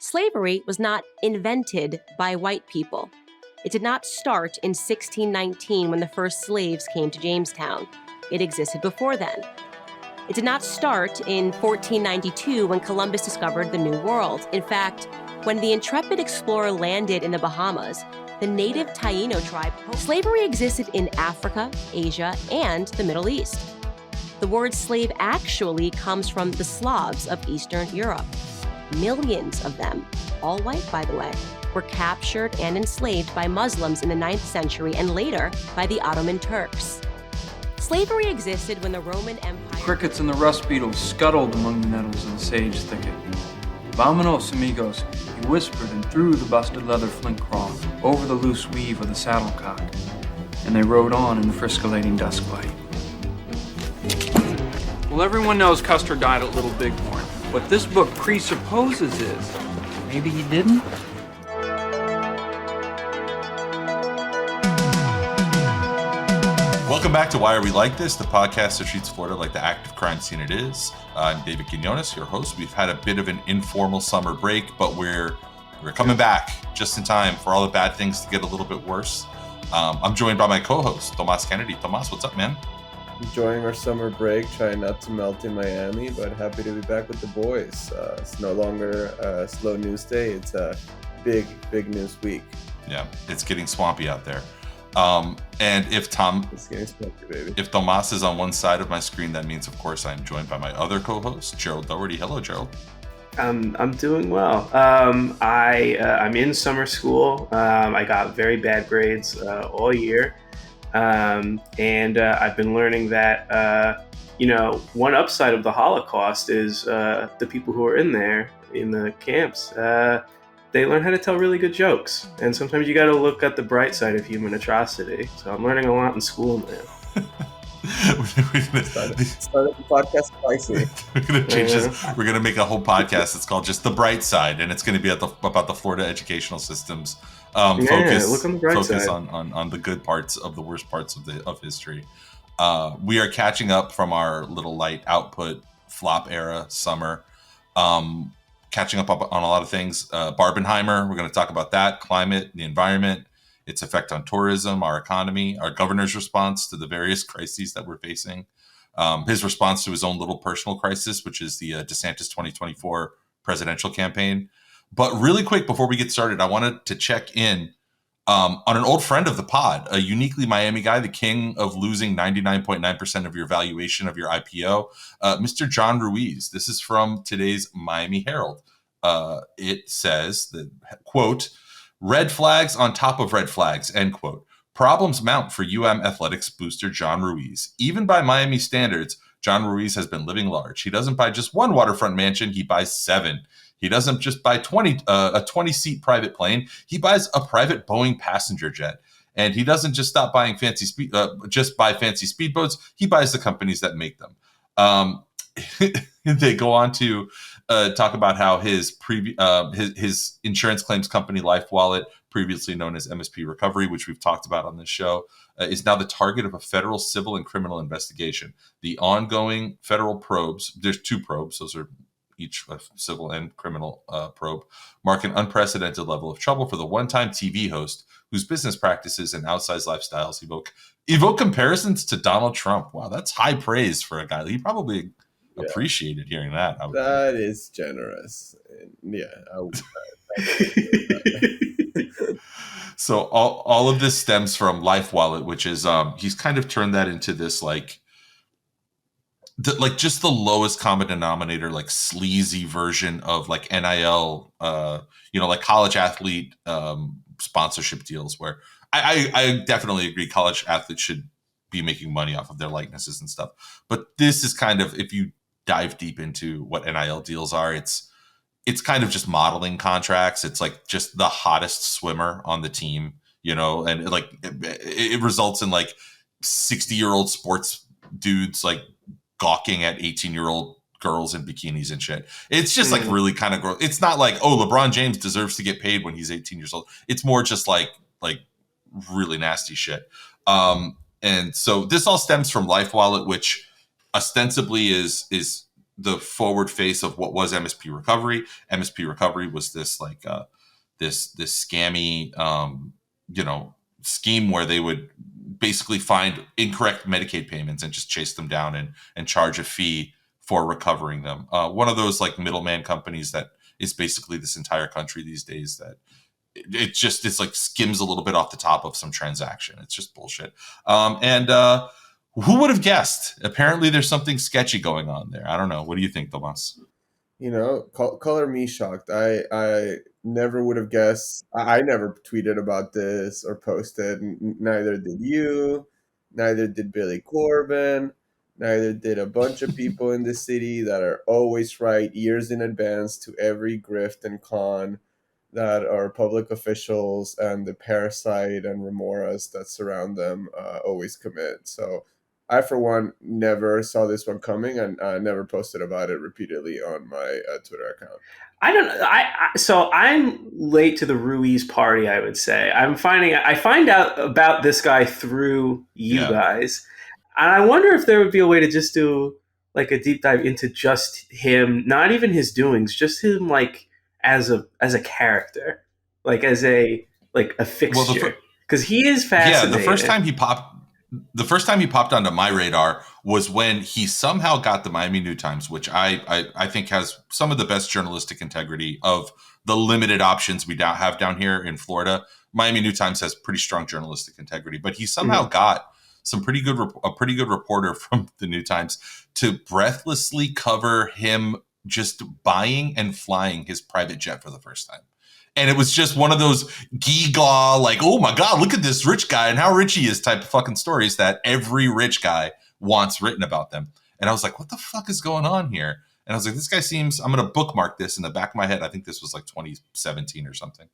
Slavery was not invented by white people. It did not start in 1619 when the first slaves came to Jamestown. It existed before then. It did not start in 1492 when Columbus discovered the New World. In fact, when the intrepid explorer landed in the Bahamas, the native Taino tribe. Slavery existed in Africa, Asia, and the Middle East. The word slave actually comes from the Slavs of Eastern Europe. Millions of them, all white by the way, were captured and enslaved by Muslims in the 9th century and later by the Ottoman Turks. Slavery existed when the Roman Empire... Crickets and the rust beetles scuttled among the nettles in the sage thicket. Vamonos, amigos, he whispered and threw the busted leather flint crawl over the loose weave of the saddlecock, and they rode on in the friscolating dusklight. Well, everyone knows Custer died at Little Bighorn. What this book presupposes is, maybe he didn't? Welcome back to Why Are We Like This, the podcast that treats Florida like the active crime scene it is. I'm David Quinones, your host. We've had a bit of an informal summer break, but we're coming back just in time for all the bad things to get a little bit worse. I'm joined by my co-host, Tomas Kennedy. Tomas, what's up, man? Enjoying our summer break, trying not to melt in Miami, but happy to be back with the boys. It's no longer a slow news day. It's a big news week. Yeah, it's getting swampy out there. And if Tomas is on one side of my screen, that means, of course, I'm joined by my other co-host, Gerald Doherty. Hello, Gerald. I'm doing well. I'm in summer school. I got very bad grades all year. And I've been learning that, one upside of the Holocaust is the people who are in there, in the camps, they learn how to tell really good jokes. And sometimes you got to look at the bright side of human atrocity. So I'm learning a lot in school now. Started the podcast spicy. We're going to change this. We're going to make a whole podcast. It's called just The Bright Side, and it's going to be about the Florida educational system's focus on the bright side. on the good parts of the worst parts of history. We are catching up from our little light output flop era summer. Catching up on a lot of things. Barbenheimer, we're going to talk about that, climate, the environment, its effect on tourism, our economy, our governor's response to the various crises that we're facing, his response to his own little personal crisis, which is the DeSantis 2024 presidential campaign. But really quick, before we get started, I wanted to check in on an old friend of the pod, a uniquely Miami guy, the king of losing 99.9% of your valuation of your IPO, Mr. John Ruiz. This is from today's Miami Herald. It says that, quote, red flags on top of red flags, end quote. Problems mount for Athletics booster John Ruiz. Even by Miami standards, John Ruiz has been living large. He doesn't buy just one waterfront mansion, he buys 7. He doesn't just buy a 20-seat private plane. He buys a private Boeing passenger jet. And he doesn't just stop buying fancy speedboats. He buys the companies that make them. They go on to talk about how his insurance claims company, Life Wallet, previously known as MSP Recovery, which we've talked about on this show, is now the target of a federal civil and criminal investigation. The ongoing federal probes, there's 2 probes, those are each civil and criminal probe, mark an unprecedented level of trouble for the one-time TV host whose business practices and outsized lifestyles evoke comparisons to Donald Trump. Wow, that's high praise for a guy. He probably appreciated hearing that. That is generous. Yeah. So all of this stems from Life Wallet, which is he's kind of turned that into this just the lowest common denominator, like sleazy version of like NIL, like college athlete sponsorship deals, where I definitely agree college athletes should be making money off of their likenesses and stuff. But this is kind of, if you dive deep into what NIL deals are, it's kind of just modeling contracts. It's like just the hottest swimmer on the team, and like it results in like 60-year-old sports dudes like gawking at 18-year-old girls in bikinis and shit. It's just like really kind of gross. It's not like, oh, LeBron James deserves to get paid when he's 18 years old. It's more just like really nasty shit. And so this all stems from Life Wallet, which ostensibly is the forward face of what was MSP Recovery. MSP Recovery was this like this scammy scheme where they would basically find incorrect Medicaid payments and just chase them down and charge a fee for recovering them. One of those like middleman companies that is basically this entire country these days, that it's like skims a little bit off the top of some transaction. It's just bullshit. Who would have guessed? Apparently there's something sketchy going on there. I don't know. What do you think, Tomas? Color me shocked. I never would have guessed. I never tweeted about this or posted. Neither did you. Neither did Billy Corbin. Neither did a bunch of people in the city that are always right years in advance to every grift and con that our public officials and the parasite and remoras that surround them always commit. So I, for one, never saw this one coming, and never posted about it repeatedly on my Twitter account. I don't know. So I'm late to the Ruiz party, I would say. I find out about this guy through you guys. And I wonder if there would be a way to just do like a deep dive into just him, not even his doings, just him like as a character, like as a fixture. Because he is fascinating. Yeah, the first time he popped onto my radar was when he somehow got the Miami New Times, which I think has some of the best journalistic integrity of the limited options we have down here in Florida. Miami New Times has pretty strong journalistic integrity, but he somehow got a pretty good reporter from the New Times to breathlessly cover him just buying and flying his private jet for the first time. And it was just one of those gee-gaw, like, oh my God, look at this rich guy and how rich he is type of fucking stories that every rich guy wants written about them. And I was like, what the fuck is going on here? And I was like, this guy seems, I'm going to bookmark this in the back of my head. I think this was like 2017 or something. And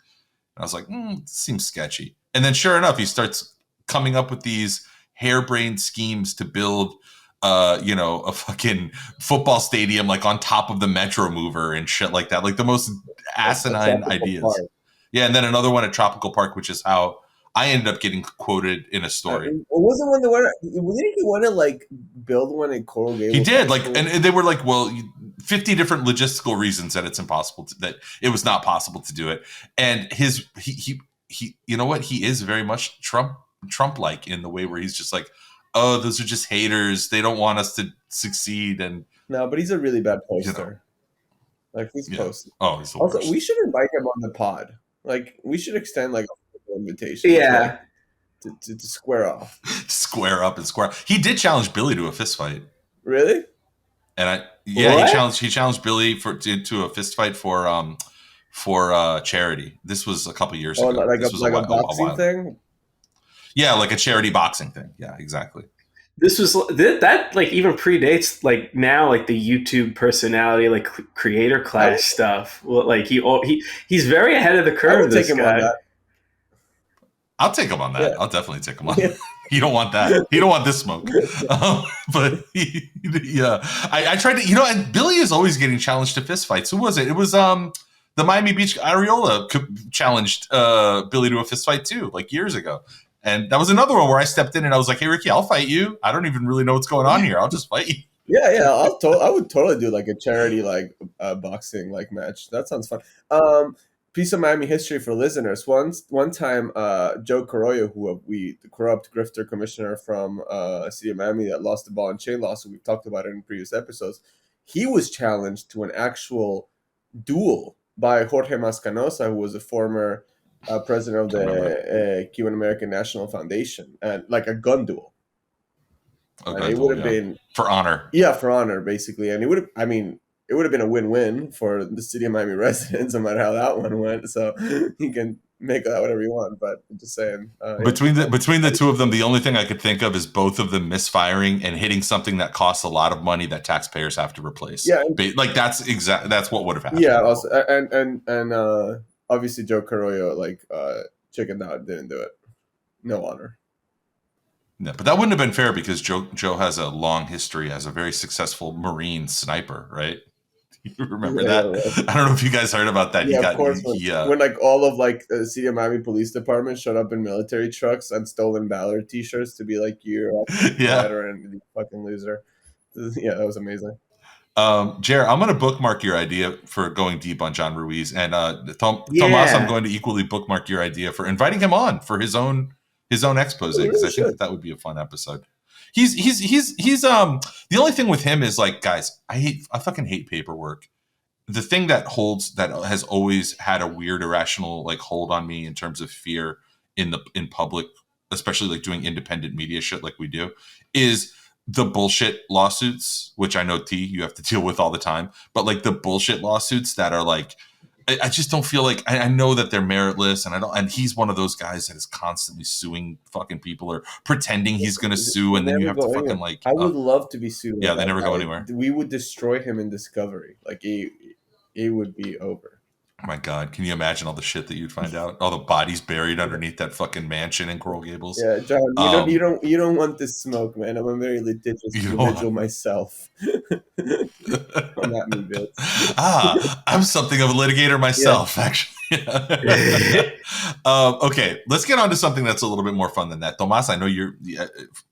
I was like, this seems sketchy. And then sure enough, he starts coming up with these harebrained schemes to build a fucking football stadium like on top of the Metro Mover and shit like that, like the most asinine ideas. Park. Yeah, and then another one at Tropical Park, which is how I ended up getting quoted in a story. Wasn't one didn't he want to like build one in Coral Gables? He did, like, and they were like, well, 50 different logistical reasons that it's impossible that it was not possible to do it. And he you know what, he is very much Trump-like in the way where he's just like, oh, those are just haters. They don't want us to succeed. And no, but he's a really bad poster. Like he's posted. Oh, he's the also worst. We should invite him on the pod. Like we should extend like a invitation. Yeah, to square off. Square up and square. He did challenge Billy to a fist fight. Really? And he challenged Billy to a fist fight for charity. This was a couple years ago. Like this was a boxing thing. Yeah, like a charity boxing thing. Yeah, exactly. This was that like even predates like now like the YouTube personality like creator class stuff. Well, like he's very ahead of the curve. This guy. I'll take him on that. Yeah. I'll definitely take him on. Yeah. You don't want that. You don't want this smoke. But I tried to. And Billy is always getting challenged to fist fights. Who was it? It was the Miami Beach Areola challenged Billy to a fist fight too, like years ago. And that was another one where I stepped in and I was like, hey, Ricky, I'll fight you. I don't even really know what's going on here. I'll just fight you. Yeah. I would totally do like a charity like boxing like match. That sounds fun. Piece of Miami history for listeners. One time, Joe Carollo, the corrupt grifter commissioner from City of Miami that lost the ball and chain lawsuit, we've talked about it in previous episodes, he was challenged to an actual duel by Jorge Mascanosa, who was a former president of the Cuban American National Foundation, and like a gun duel. Okay, it would have been for honor. Yeah, for honor, basically, and it would have been a win-win for the City of Miami residents, no matter how that one went. So you can make that whatever you want, but I'm just saying. Between the two of them, the only thing I could think of is both of them misfiring and hitting something that costs a lot of money that taxpayers have to replace. Yeah, like that's what would have happened. Yeah, also, and obviously Joe Carollo chickened out, didn't do it. No honor. No, but that wouldn't have been fair because Joe has a long history as a very successful Marine sniper, right? You remember that? I don't know if you guys heard about that. Yeah, of course. When like all of like the City of Miami Police Department showed up in military trucks and stolen Valor T-shirts to be like, you're a veteran, you fucking loser. Yeah, that was amazing. Jared, I'm going to bookmark your idea for going deep on John Ruiz, and Tomas, I'm going to equally bookmark your idea for inviting him on for his own expose, because I think that would be a fun episode. He's the only thing with him is like, guys, I fucking hate paperwork. The thing that has always had a weird irrational like hold on me in terms of fear in public, especially like doing independent media shit like we do, is the bullshit lawsuits, which I know T you have to deal with all the time, but like the bullshit lawsuits that are like, I just don't feel like I know that they're meritless, and he's one of those guys that is constantly suing fucking people or pretending he's going to sue, and then you have to fucking anywhere. Like. I would love to be sued. Yeah, they never go anywhere. We would destroy him in Discovery. Like it would be over. Oh my God, can you imagine all the shit that you'd find out? All the bodies buried underneath that fucking mansion in Coral Gables. Yeah, John, you don't want this smoke, man. I'm a very litigious individual myself. I'm not me, bitch. I'm something of a litigator myself, actually. Okay, let's get on to something that's a little bit more fun than that. Tomas, I know you're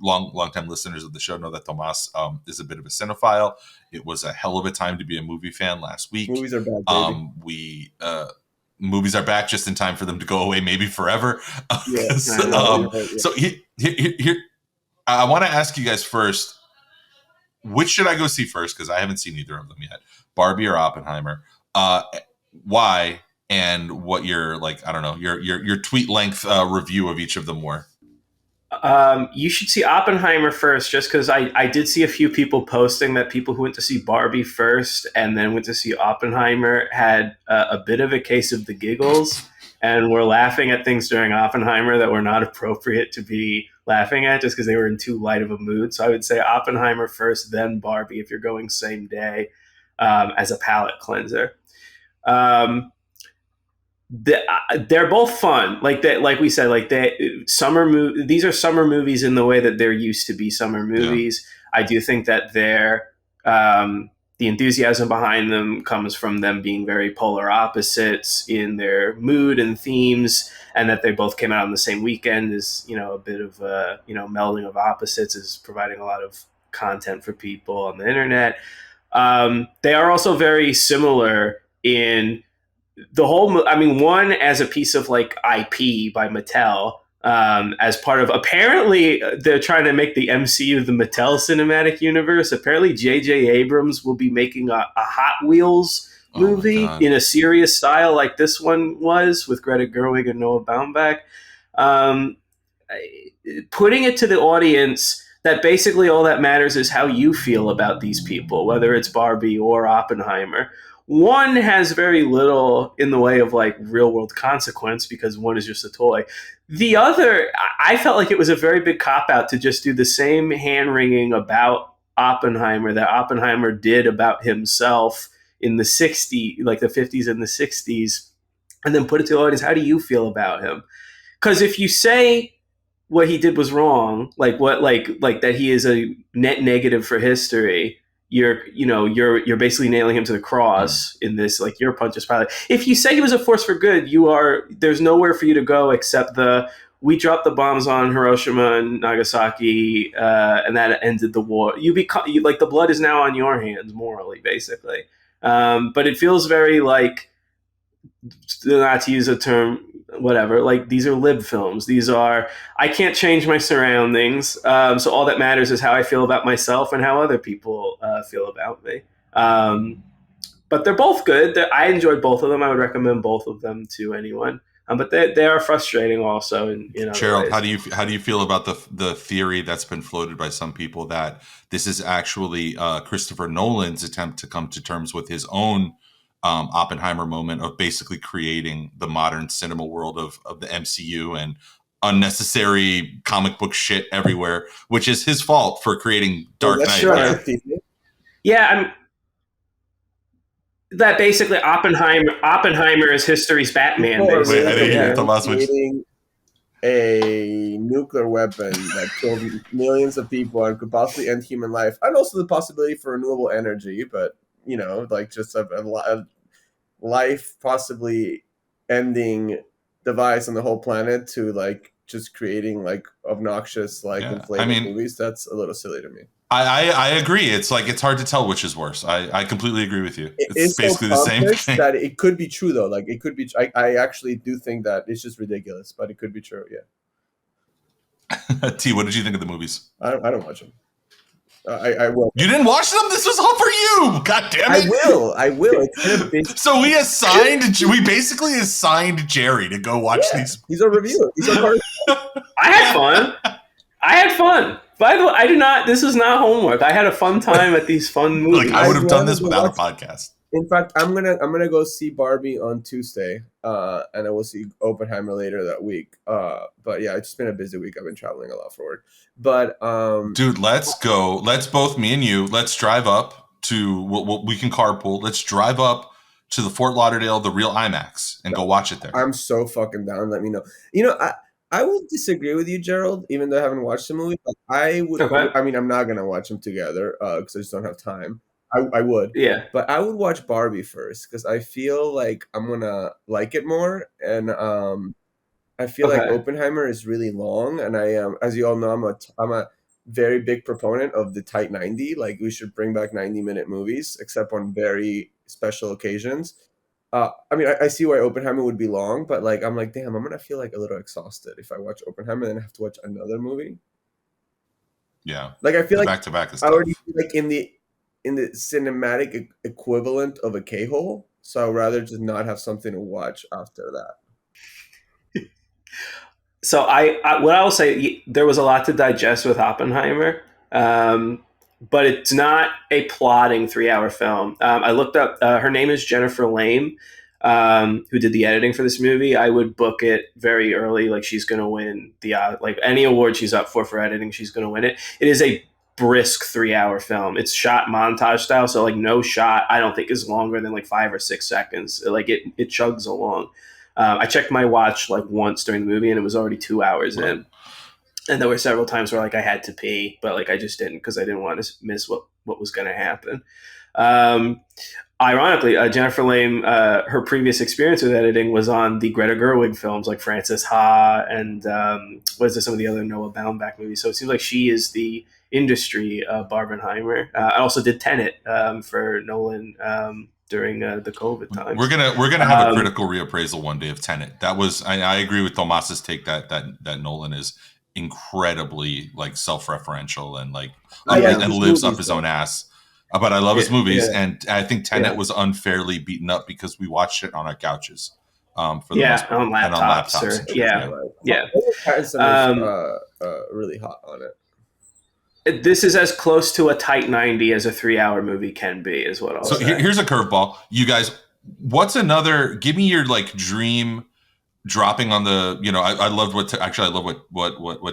long-time listeners of the show know that Tomas is a bit of a cinephile. It was a hell of a time to be a movie fan last week. Movies are back, baby. Movies are back just in time for them to go away, maybe forever. So here, I want to ask you guys first, which should I go see first? Because I haven't seen either of them yet. Barbie or Oppenheimer? Why? And what your your tweet length review of each of them were. You should see Oppenheimer first, just because I did see a few people posting that people who went to see Barbie first and then went to see Oppenheimer had a bit of a case of the giggles and were laughing at things during Oppenheimer that were not appropriate to be laughing at just because they were in too light of a mood. So I would say Oppenheimer first, then Barbie if you're going same day as a palate cleanser. They're both fun, like we said, like these are summer movies in the way that they're used to be summer movies. Yeah. I do think that they're the enthusiasm behind them comes from them being very polar opposites in their mood and themes, and that they both came out on the same weekend is a bit of a melding of opposites is providing a lot of content for people on the internet. They are also very similar in the whole, one as a piece of like IP by Mattel, as part of, apparently they're trying to make the MCU the Mattel Cinematic Universe. Apparently J.J. Abrams will be making a Hot Wheels movie in a serious style like this one was with Greta Gerwig and Noah Baumbach. Putting it to the audience that basically all that matters is how you feel about these people, whether it's Barbie or Oppenheimer. One has very little in the way of like real world consequence because one is just a toy. The other, I felt like it was a very big cop out to just do the same hand wringing about Oppenheimer that Oppenheimer did about himself in the 60s, like the 50s and the 60s, and then put it to the audience. How do you feel about him? Because if you say what he did was wrong, like that he is a net negative for history, you're basically nailing him to the cross in this, like your punch is probably. If you say he was a force for good, there's nowhere for you to go except we dropped the bombs on Hiroshima and Nagasaki, and that ended the war. Like the blood is now on your hands morally, basically. But it feels very like, not to use a term, whatever, like these are lib films. These are, I can't change my surroundings. So all that matters is how I feel about myself and how other people feel about me. But they're both good. I enjoyed both of them. I would recommend both of them to anyone. But they are frustrating also. Gerald, how do you feel about the theory that's been floated by some people that this is actually Christopher Nolan's attempt to come to terms with his own Oppenheimer moment of basically creating the modern cinema world of the MCU and unnecessary comic book shit everywhere, which is his fault for creating Dark Knight. Sure. Yeah, that basically Oppenheimer is history's Batman. Wait, I didn't hear Tomas. A nuclear weapon that killed millions of people and could possibly end human life, and also the possibility for renewable energy, but like just a life possibly ending device on the whole planet to like just creating like obnoxious inflated movies. That's a little silly to me. I agree. It's like it's hard to tell which is worse. I completely agree with you. It's basically so the same thing. That it could be true though. Like it could be. I actually do think that it's just ridiculous, but it could be true. Yeah. T, what did you think of the movies? I don't watch them. I will. You didn't watch them? This was all for you. God damn it! I will. It's kind of big. So we basically assigned Jerry to go watch these. He's a reviewer. He's a part. I had fun. By the way, this was not homework. I had a fun time at these fun movies. Like I would have done this without a podcast. In fact, I'm gonna go see Barbie on Tuesday, and I will see Oppenheimer later that week. But yeah, it's just been a busy week. I've been traveling a lot for work. But dude, let's go. Let's both, me and you, let's drive up to we can carpool. Let's drive up to the Fort Lauderdale, the real IMAX, and go watch it there. I'm so fucking down. Let me know. I would disagree with you, Gerald, even though I haven't watched the movie. But I would. Okay. I mean, I'm not gonna watch them together because I just don't have time. I would. Yeah. But I would watch Barbie first because I feel like I'm going to like it more. And I feel like Oppenheimer is really long. And I am, as you all know, I'm a very big proponent of the tight 90. Like we should bring back 90-minute movies, except on very special occasions. I mean, I see why Oppenheimer would be long, but like I'm like, damn, I'm going to feel like a little exhausted if I watch Oppenheimer and then I have to watch another movie. Yeah. Like I feel like back-to-back is I already feel like in the cinematic equivalent of a K-hole, so I'd rather just not have something to watch after that. So what I will say, there was a lot to digest with Oppenheimer, but it's not a plotting 3-hour film. I looked up, her name is Jennifer Lame, who did the editing for this movie. I would book it very early, like she's going to win like any award she's up for editing, she's going to win it. It is a brisk 3-hour film. It's shot montage style, so like no shot I don't think is longer than like 5 or 6 seconds. Like it chugs along. I checked my watch like once during the movie and it was already 2 hours in, and there were several times where like I had to pee, but like I just didn't because I didn't want to miss what was going to happen. Ironically, Jennifer Lame, her previous experience with editing was on the Greta Gerwig films like Frances Ha and some of the other Noah Baumbach movies. So it seems like she is the industry Barbenheimer. I also did Tenet for Nolan during the COVID times. We're gonna have a critical reappraisal one day of Tenet. That was I agree with Tomas's take that Nolan is incredibly like self-referential and like and lives up his own ass. But I love his movies, and I think Tenet was unfairly beaten up because we watched it on our couches. For the most part, on laptops. Really hot on it. This is as close to a tight 90 as a 3-hour movie can be, is what I'll say. So here's a curveball. You guys, give me your like dream dropping on the, I loved what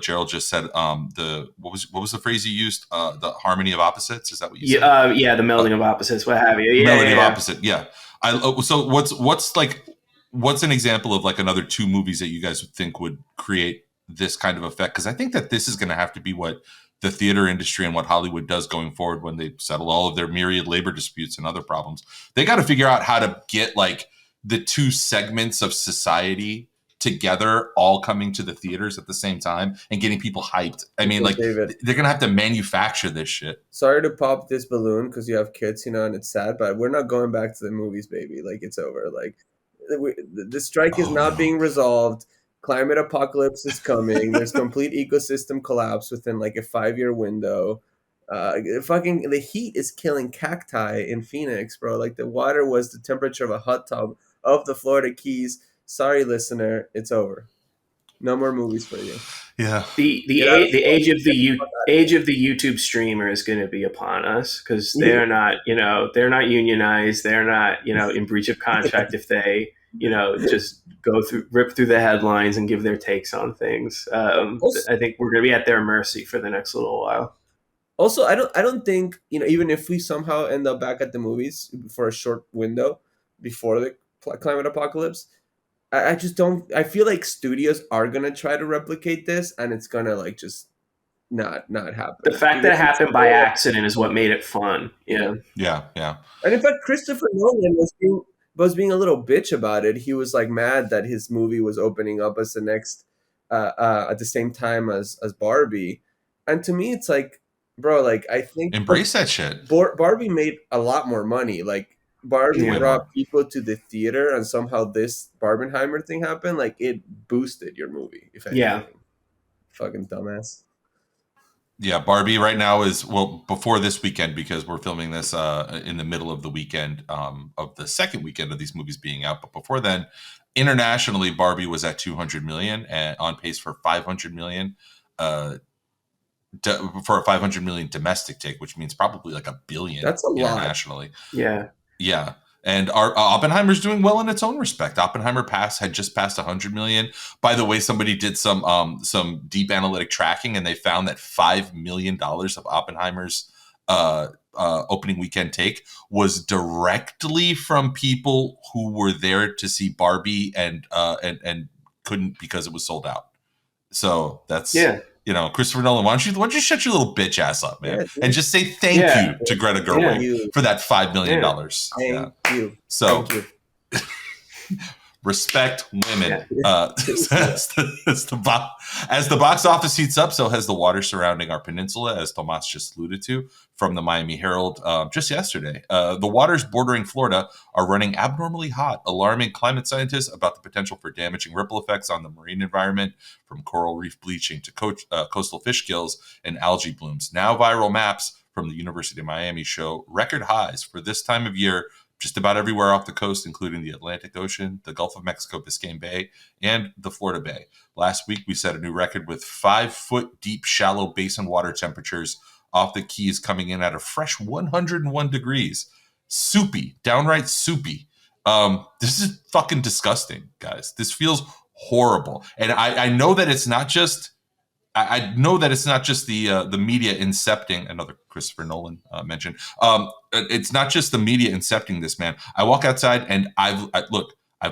Gerald just said. What was the phrase you used? The harmony of opposites. Is that what you said? The melding of opposites, what have you. Melody of opposite. Yeah. So what's an example of like another 2 movies that you guys would think would create this kind of effect? Because I think that this is going to have to be what the theater industry and what Hollywood does going forward when they settle all of their myriad labor disputes and other problems. They got to figure out how to get like the 2 segments of society together, all coming to the theaters at the same time and getting people hyped. I mean, like David, they're going to have to manufacture this shit. Sorry to pop this balloon because you have kids, and it's sad, but we're not going back to the movies, baby. Like it's over. Like the strike is not being resolved. Climate apocalypse is coming. There's complete ecosystem collapse within like a 5-year window. The heat is killing cacti in Phoenix, bro. Like the water was the temperature of a hot tub of the Florida Keys. Sorry, listener, it's over. No more movies for you. Yeah. The age of the YouTube streamer is going to be upon us because they're not unionized. They're not in breach of contract if they just rip through the headlines and give their takes on things. I think we're going to be at their mercy for the next little while. Also, I don't think even if we somehow end up back at the movies for a short window before the climate apocalypse, I just don't. I feel like studios are gonna try to replicate this, and it's gonna like just not happen. The fact that it happened by accident is what made it fun. Yeah. And in fact, Christopher Nolan was being a little bitch about it. He was like mad that his movie was opening up as the next at the same time as Barbie. And to me, it's like bro, like I think embrace that shit. Barbie made a lot more money. Like Barbie brought people to the theater, and somehow this Barbenheimer thing happened. Like it boosted your movie. If anything, fucking dumbass. Yeah, Barbie right now is, well, before this weekend, because we're filming this in the middle of the weekend of the second weekend of these movies being out. But before then, internationally, Barbie was at 200 million and on pace for 500 million. For a 500 million domestic take, which means probably like $1 billion. That's a internationally. Lot. Yeah. And our Oppenheimer's doing well in its own respect. Oppenheimer had just passed 100 million. By the way, somebody did some deep analytic tracking, and they found that $5 million of Oppenheimer's opening weekend take was directly from people who were there to see Barbie and couldn't because it was sold out. So that's Christopher Nolan, why don't you shut your little bitch ass up, man, and just say thank you to Greta Gerwig for that $5 million. Thank you. So respect women. As the box office heats up, so has the water surrounding our peninsula, as Tomas just alluded to from the Miami Herald just yesterday. The waters bordering Florida are running abnormally hot, alarming climate scientists about the potential for damaging ripple effects on the marine environment, from coral reef bleaching to coastal fish kills and algae blooms. Now viral maps from the University of Miami show record highs for this time of year just about everywhere off the coast, including the Atlantic Ocean, the Gulf of Mexico, Biscayne Bay, and the Florida Bay. Last week, we set a new record with 5-foot deep, shallow basin water temperatures off the Keys coming in at a fresh 101 degrees. Soupy, downright soupy. This is fucking disgusting, guys. This feels horrible. And I know that it's not just... I know that it's not just the media incepting, another Christopher Nolan mention. It's not just the media incepting this, man. I walk outside and I've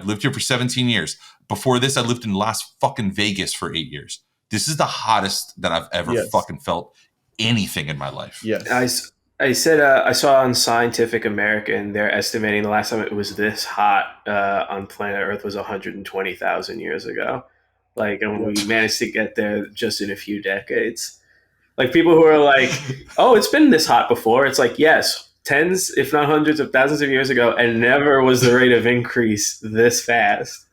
lived here for 17 years. Before this, I lived in Las fucking Vegas for 8 years. This is the hottest that I've ever fucking felt anything in my life. Yes. I saw on Scientific American, they're estimating the last time it was this hot on planet Earth was 120,000 years ago. Like, and we managed to get there just in a few decades. Like, people who are like, oh, it's been this hot before. It's like, yes, tens, if not hundreds of thousands of years ago, and never was the rate of increase this fast.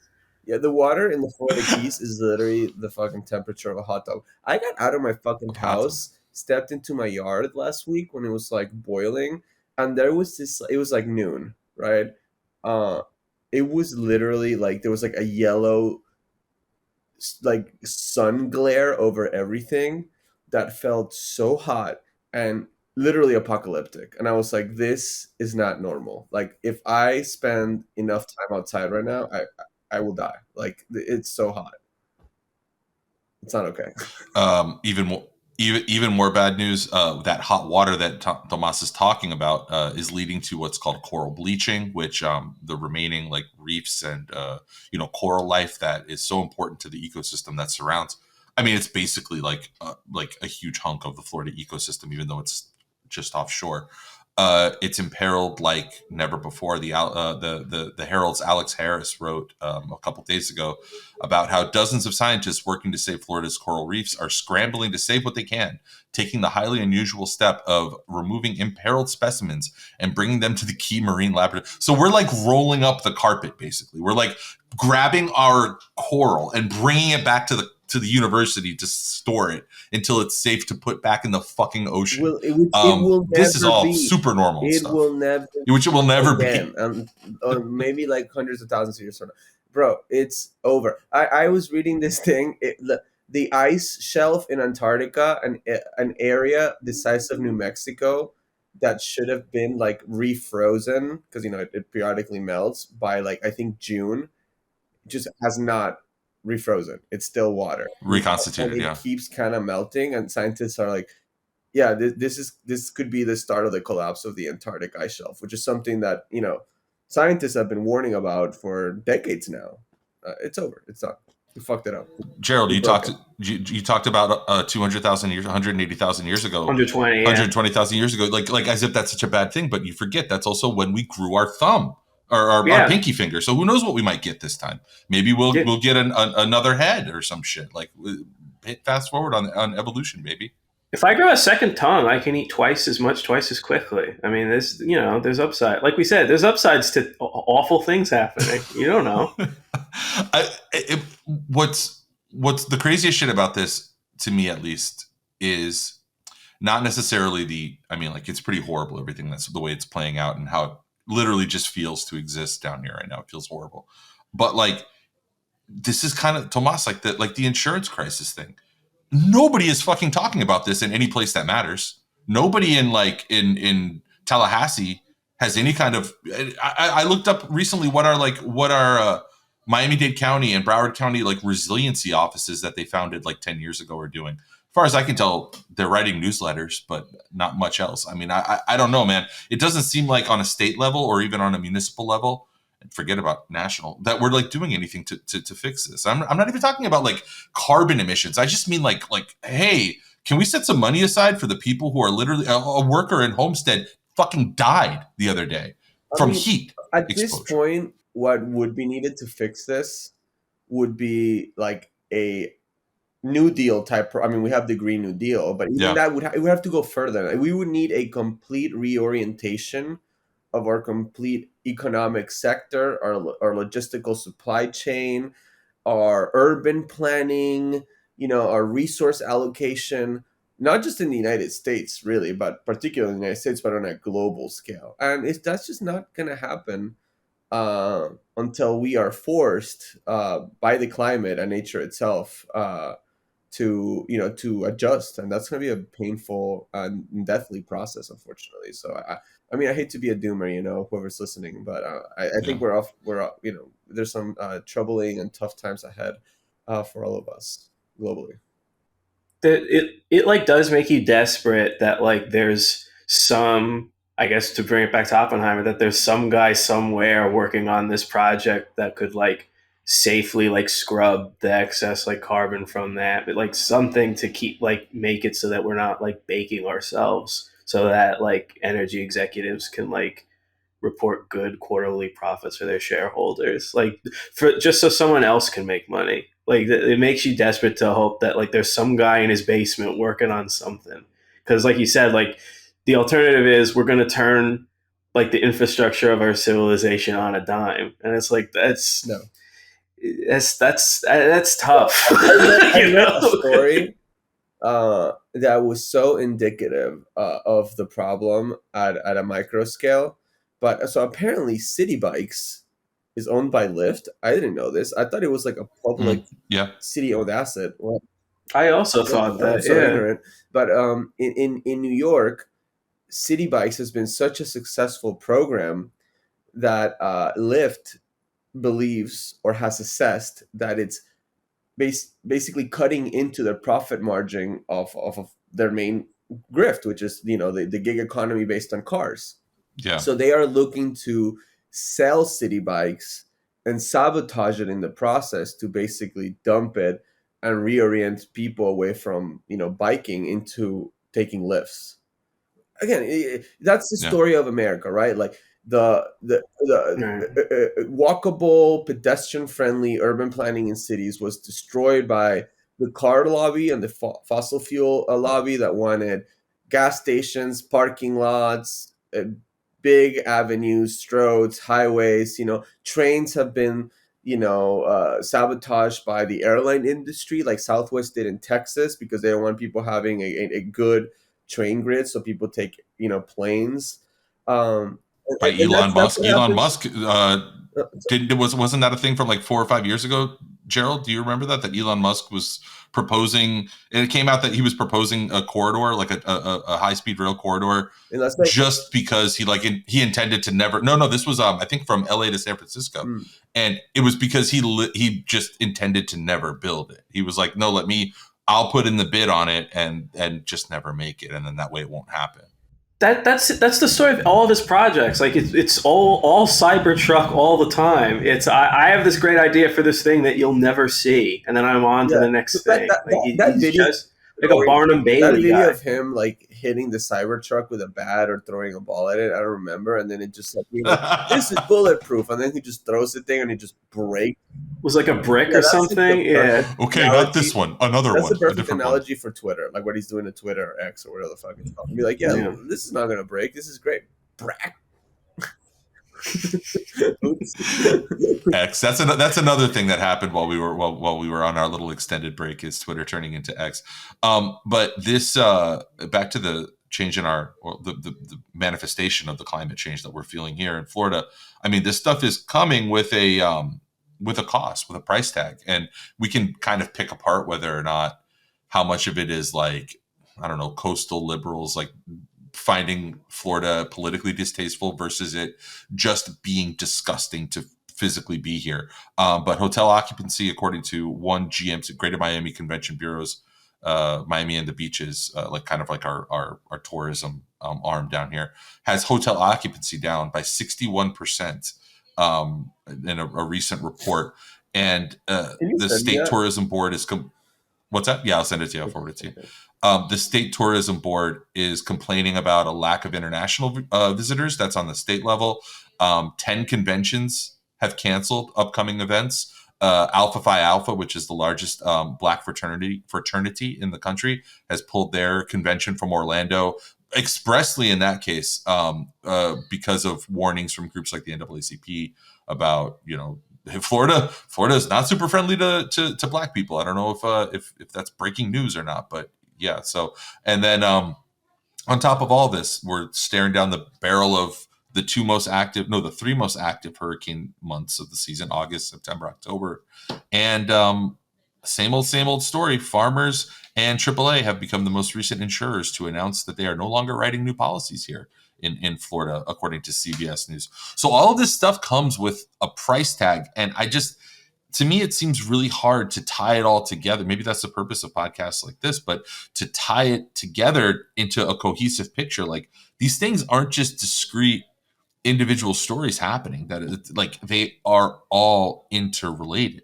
Yeah, the water in the Florida Keys is literally the fucking temperature of a hot dog. I got out of my fucking house, stepped into my yard last week when it was like boiling, and there was this, it was like noon, right? It was literally like, there was like a yellow like sun glare over everything that felt so hot and literally apocalyptic. And I was like, this is not normal. Like, if I spend enough time outside right now, I will die. Like, it's so hot. It's not okay. Even more bad news, that hot water that Tomas is talking about is leading to what's called coral bleaching, which the remaining like reefs and coral life that is so important to the ecosystem that surrounds. I mean, it's basically like a huge hunk of the Florida ecosystem, even though it's just offshore. It's imperiled like never before. The Herald's Alex Harris wrote a couple days ago about how dozens of scientists working to save Florida's coral reefs are scrambling to save what they can, taking the highly unusual step of removing imperiled specimens and bringing them to the key marine laboratory. So we're like rolling up the carpet, basically. We're like grabbing our coral and bringing it back to the university to store it until it's safe to put back in the fucking ocean. Well, it will this is all be. super normal it stuff. Which it will never again, be. Or maybe like hundreds of thousands of years from now. Bro, it's over. I was reading this thing. The ice shelf in Antarctica, an area the size of New Mexico, that should have been like refrozen because it periodically melts by like I think June, just has not refrozen. It's still water, reconstituted. And it keeps kind of melting, and scientists are like, yeah, this could be the start of the collapse of the Antarctic ice shelf, which is something that scientists have been warning about for decades now. It's over. It's done. We fucked it up. Gerald, you talked about 200,000 years, 180,000 years ago, 120,000 years ago, like as if that's such a bad thing. But you forget that's also when we grew our thumb. Our pinky finger. So who knows what we might get this time? Maybe we'll get another head or some shit. Like, fast forward on evolution, baby. If I grow a second tongue, I can eat twice as much, twice as quickly. I mean, there's upside. Like we said, there's upsides to awful things happening. You don't know. What's the craziest shit about this, to me at least, is not necessarily it's pretty horrible, everything that's the way it's playing out and how it literally just feels to exist down here right now. It feels horrible. But like, this is kind of, Tomas, like the insurance crisis thing. Nobody is fucking talking about this in any place that matters. Nobody in Tallahassee has any kind of. I looked up recently what our Miami-Dade County and Broward County like resiliency offices that they founded like 10 years ago are doing. As far as I can tell, they're writing newsletters, but not much else. I mean, I don't know, man. It doesn't seem like on a state level or even on a municipal level, and forget about national, that we're like doing anything to fix this. I'm not even talking about like carbon emissions. I just mean like, hey, can we set some money aside for the people who are literally a worker in Homestead fucking died the other day from heat at exposure. This point, what would be needed to fix this would be like a New Deal type. We have the Green New Deal, but even that it would have to go further. We would need a complete reorientation of our complete economic sector, our logistical supply chain, our urban planning, our resource allocation, not just in the United States, really, but particularly in the United States, but on a global scale. And that's just not going to happen until we are forced by the climate and nature itself to adjust, and that's going to be a painful and deathly process, unfortunately. So I hate to be a doomer, whoever's listening, but I think we're off. There's some troubling and tough times ahead for all of us globally. It like does make you desperate that like there's some, I guess to bring it back to Oppenheimer, that there's some guy somewhere working on this project that could like safely like scrub the excess like carbon from that, but like something to keep like make it so that we're not like baking ourselves, so that like energy executives can like report good quarterly profits for their shareholders, like for just so someone else can make money. Like it makes you desperate to hope that like there's some guy in his basement working on something, because like you said, like the alternative is we're going to turn like the infrastructure of our civilization on a dime, and it's like that's tough. I read a story that was so indicative of the problem at a micro scale. But so apparently City Bikes is owned by Lyft. I didn't know this. I thought it was like a public city-owned asset. Well, I also thought that. So ignorant. But in New York, City Bikes has been such a successful program that Lyft believes or has assessed that it's basically cutting into their profit margin of their main grift, which is the gig economy based on cars. Yeah. So they are looking to sell City Bikes and sabotage it in the process to basically dump it and reorient people away from biking into taking lifts. Again, that's the story of America, right? Like the walkable, pedestrian-friendly urban planning in cities was destroyed by the car lobby and the fossil fuel lobby that wanted gas stations, parking lots, big avenues, roads, highways. Trains have been sabotaged by the airline industry, like Southwest did in Texas, because they don't want people having a good train grid, so people take planes. By Elon Musk. Elon Musk wasn't that a thing from like 4 or 5 years ago, Gerald? Do you remember that Elon Musk was proposing, and it came out that he was proposing a corridor, like a high-speed rail corridor, just because he intended to never. No, this was I think from LA to San Francisco, and it was because he just intended to never build it. He was like, no, I'll put in the bid on it and just never make it, and then that way it won't happen. That's the story of all of his projects. Like it's all Cybertruck all the time. It's I have this great idea for this thing that you'll never see, and then I'm on to the next thing. He's video, just like a Barnum Bailey that video guy. Of him like hitting the Cybertruck with a bat or throwing a ball at it, I don't remember. And then it just like this is bulletproof, and then he just throws the thing and it just breaks. was like a brick or something. Yeah. Okay, not this one. Another one. That's the perfect a analogy for Twitter, like what he's doing to Twitter or X or whatever the fuck it's called. Be like, yeah, this is not gonna break. This is great. Brack. X. That's another thing that happened while we were on our little extended break, is Twitter turning into X. But this back to the change in the manifestation of the climate change that we're feeling here in Florida. I mean, this stuff is coming with a cost, with a price tag, and we can kind of pick apart whether or not how much of it is like, I don't know, coastal liberals like finding Florida politically distasteful versus it just being disgusting to physically be here. But hotel occupancy, according to one GM, Greater Miami Convention Bureau's Miami and the Beaches, like kind of like our tourism arm down here, has hotel occupancy down by 61% in a recent report. And the State Tourism Board is what's that? Yeah, I'll send it to you. I'll forward it to you. The State Tourism Board is complaining about a lack of international visitors. That's on the state level. 10 conventions have canceled upcoming events. Alpha Phi Alpha, which is the largest Black fraternity in the country, has pulled their convention from Orlando expressly in that case because of warnings from groups like the NAACP about, Florida is not super friendly to Black people. I don't know if that's breaking news or not, but yeah. So, and then on top of all this, we're staring down the barrel of the three most active hurricane months of the season: August, September, October. And same old story. Farmers and AAA have become the most recent insurers to announce that they are no longer writing new policies here in Florida, according to CBS News. So all of this stuff comes with a price tag. And to me, it seems really hard to tie it all together. Maybe that's the purpose of podcasts like this, but to tie it together into a cohesive picture. Like, these things aren't just discrete individual stories happening, that like they are all interrelated.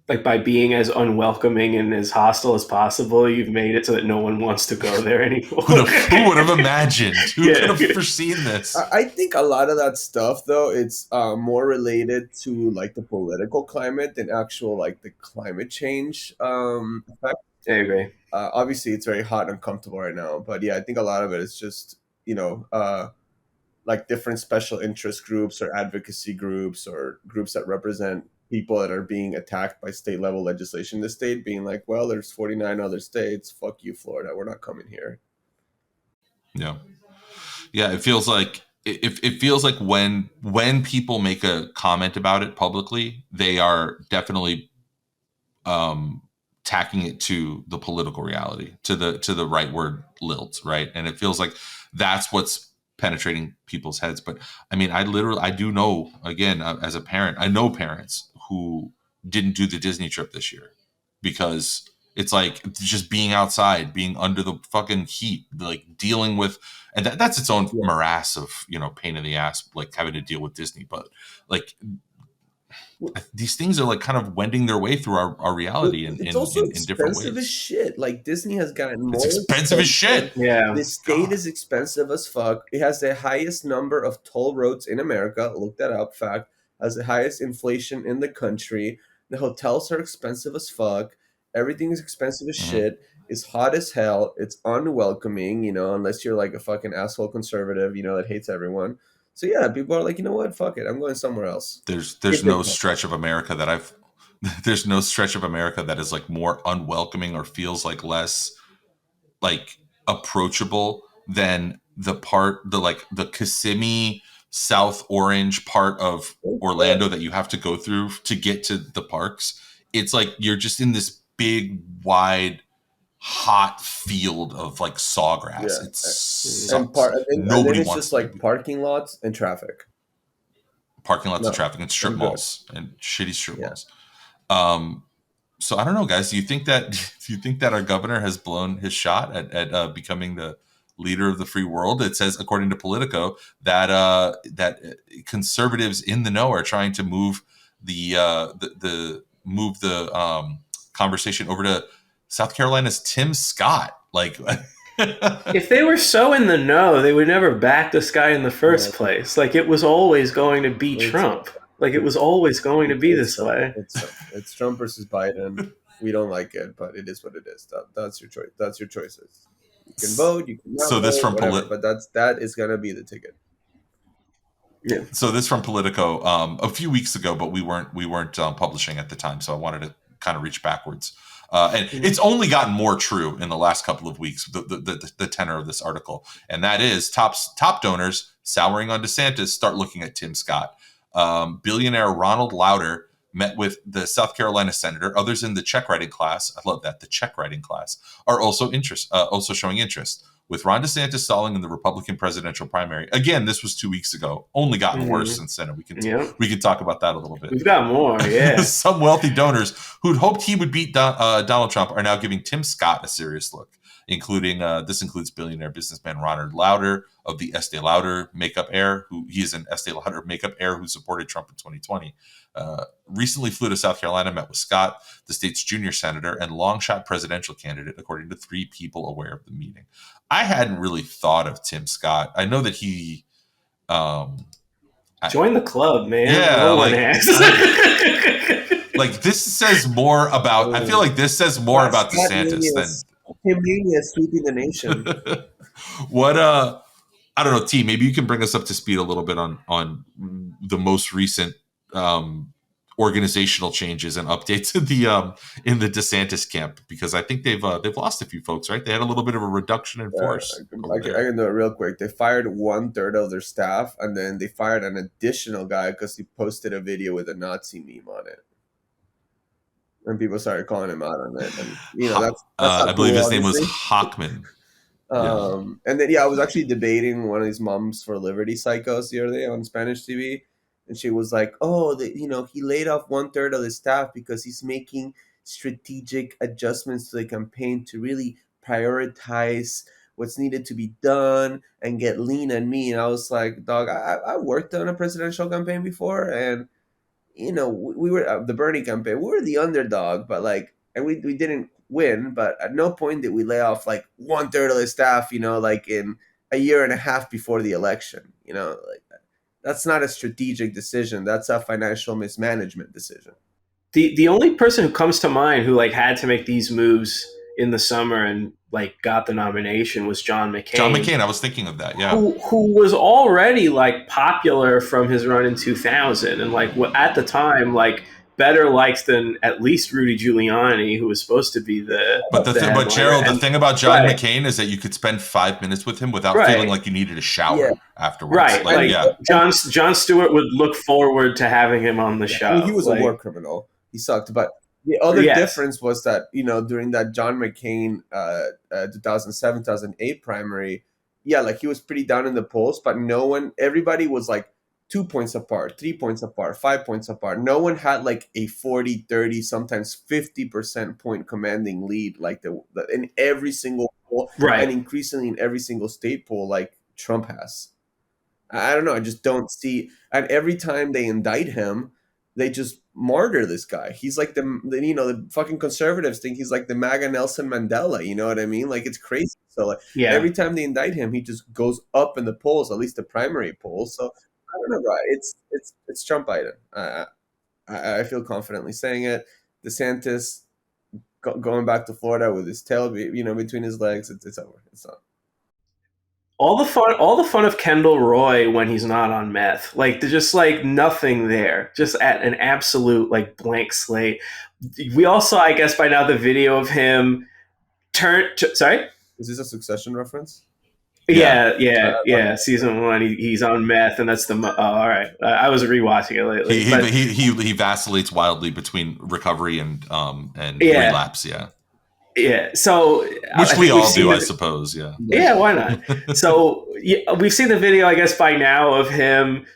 Like, by being as unwelcoming and as hostile as possible, you've made it so that no one wants to go there anymore. Who would have imagined? Who could have foreseen this? I think a lot of that stuff, though, it's more related to like the political climate than actual like the climate change effect. I agree. Obviously, it's very hot and uncomfortable right now, but yeah, I think a lot of it is just like different special interest groups or advocacy groups or groups that represent people that are being attacked by state level legislation in the state, being like, well, there's 49 other states. Fuck you, Florida. We're not coming here. Yeah. It feels like it feels like when people make a comment about it publicly, they are definitely tacking it to the political reality, to the rightward lilt, right? And it feels like that's what's penetrating people's heads. But I mean, I do know, again, as a parent, I know parents who didn't do the Disney trip this year because it's like just being outside, being under the fucking heat, like dealing with, and that's its own morass of, pain in the ass, like having to deal with Disney. But like, these things are like kind of wending their way through our reality in different ways. It's expensive as shit. Like, Disney has gotten more expensive as shit. Yeah, the state is expensive as fuck. It has the highest number of toll roads in America. Look that up. Fact. Has the highest inflation in the country. The hotels are expensive as fuck. Everything is expensive as shit. It's hot as hell. It's unwelcoming. Unless you're like a fucking asshole conservative, that hates everyone. So yeah, people are like, you know what? Fuck it. I'm going somewhere else. There's no stretch of America that there's no stretch of America that is like more unwelcoming or feels like less like approachable than the Kissimmee, South Orange part of Orlando that you have to go through to get to the parks. It's like you're just in this big, wide, hot field of like sawgrass. Yeah. It sucks. And then it's just like parking lots and traffic. And traffic and strip malls and shitty strip malls. So I don't know, guys. Do you think that our governor has blown his shot at becoming the leader of the free world? It says, according to Politico, that conservatives in the know are trying to move the conversation over to South Carolina's Tim Scott. Like, if they were so in the know, they would never back this guy in the first place. Like, it was always going to be Trump. Like, it was always going to be this way. It's Trump versus Biden. We don't like it, but it is what it is. That's your choice. That's your choices. You can vote. You can not vote, whatever. But that is gonna be the ticket. Yeah. So this from Politico a few weeks ago, but we weren't publishing at the time, so I wanted to kind of reach backwards. And it's only gotten more true in the last couple of weeks, the tenor of this article. And that is top donors souring on DeSantis start looking at Tim Scott. Billionaire Ronald Lauder met with the South Carolina senator. Others in the check writing class, I love that, the check writing class, are also showing interest. With Ron DeSantis stalling in the Republican presidential primary. Again, this was 2 weeks ago. Only gotten worse since then. We can talk about that a little bit. We've got more, yeah. Some wealthy donors who'd hoped he would beat Donald Trump are now giving Tim Scott a serious look, including this includes billionaire businessman Ronald Lauder of the Estee Lauder makeup heir, he is an Estee Lauder makeup heir who supported Trump in 2020. Recently flew to South Carolina, met with Scott, the state's junior senator and long shot presidential candidate, according to 3 people aware of the meeting. I hadn't really thought of Tim Scott. I know that he join the club, man. Yeah, like this says more about. I feel like this says more about DeSantis than Mania sweeping the nation. What I don't know, T. Maybe you can bring us up to speed a little bit on the most recent organizational changes and updates in the DeSantis camp, because I think they've lost a few folks, right? They had a little bit of a reduction in force. I can do it real quick. They fired 1/3 of their staff, and then they fired an additional guy because he posted a video with a Nazi meme on it. And people started calling him out on it. And that's I believe his name was Hockman. And then I was actually debating one of these Moms for Liberty psychos the other day on Spanish TV. And she was like, he laid off 1/3 of the staff because he's making strategic adjustments to the campaign to really prioritize what's needed to be done and get lean and mean. And I was like, dog, I worked on a presidential campaign before. And, we were the Bernie campaign. We were the underdog, but and we didn't win. But at no point did we lay off 1/3 of the staff, in a year and a half before the election, That's not a strategic decision. That's a financial mismanagement decision. The only person who comes to mind who had to make these moves in the summer and got the nomination was John McCain. John McCain, I was thinking of that, yeah. Who was already popular from his run in 2000 and at the time better liked than at least Rudy Giuliani, who was supposed to be the. But Gerald, the thing about John McCain is that you could spend 5 minutes with him without feeling like you needed a shower afterwards. Right, Jon Stewart would look forward to having him on the show. He was a war criminal. He sucked, but the other difference was that during that John McCain 2007-2008 primary, he was pretty down in the polls, but everybody was 2 points apart, 3 points apart, 5 points apart. No one had a 40, 30, sometimes 50% point commanding lead in every single poll, and increasingly in every single state poll Trump has. I don't know. I just don't see. And every time they indict him, they just martyr this guy. He's the fucking conservatives think he's the MAGA Nelson Mandela. You know what I mean? It's crazy. So every time they indict him, he just goes up in the polls, at least the primary polls. So I don't know, bro. It's Trump Biden. I feel confidently saying it. DeSantis going back to Florida with his tail, between his legs. It's over. It's not. All the fun of Kendall Roy when he's not on meth. There's just nothing there. Just at an absolute blank slate. We also, I guess by now, the video of him sorry? Is this a Succession reference? Yeah. Season 1, he's on meth, and that's all right. I was rewatching it lately. He vacillates wildly between recovery and relapse. Yeah. So which we all do, I suppose. Yeah. Yeah. Why not? So we've seen the video, I guess, by now of him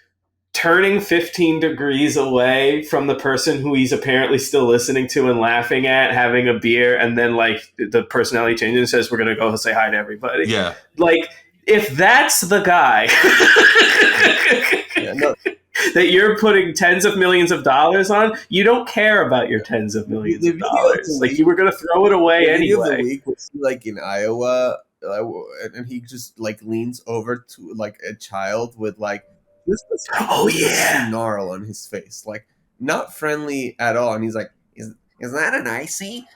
turning 15 degrees away from the person who he's apparently still listening to and laughing at, having a beer, and then the personality changes and says, "We're gonna go say hi to everybody." Yeah. If that's the guy that you're putting tens of millions of dollars on, you don't care about your tens of millions of dollars. You were gonna throw it away anyway. The week was in Iowa, and he just leans over to a child with snarl on his face, like not friendly at all. And he's like, is that an icy?